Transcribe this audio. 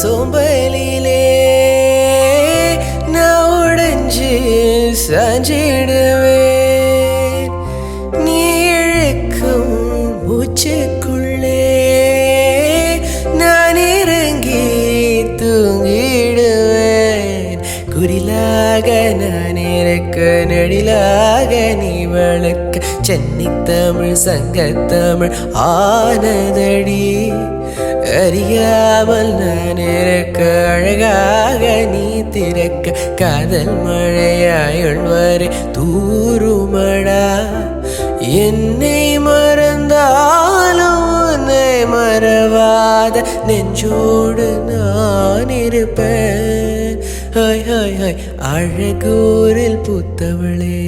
சோம்பலிலே நான் உடைஞ்சு சாஞ்சிடுவேன். நீ இழுக்கும் மூச்சுக்குள்ளே நான் இறங்கி தூங்கிடுவேன். குரிலாக நான் இருக்க நெடிலாக நீ வளர்க்க சென்னை தமிழ் சங்கத்தமிழ் ஆனதடி. அறியாமல் நான் இருக்க அழகாக நீ திறக்க காதல் மழையாயுள் வரை தூருமடா. என்னை மறந்தாலும் உன்னை மறவாத நெஞ்சோடு நான் இருப்பேன். ஹாய் ஹாய் ஹாய் அழகூரில் பூத்தவளே.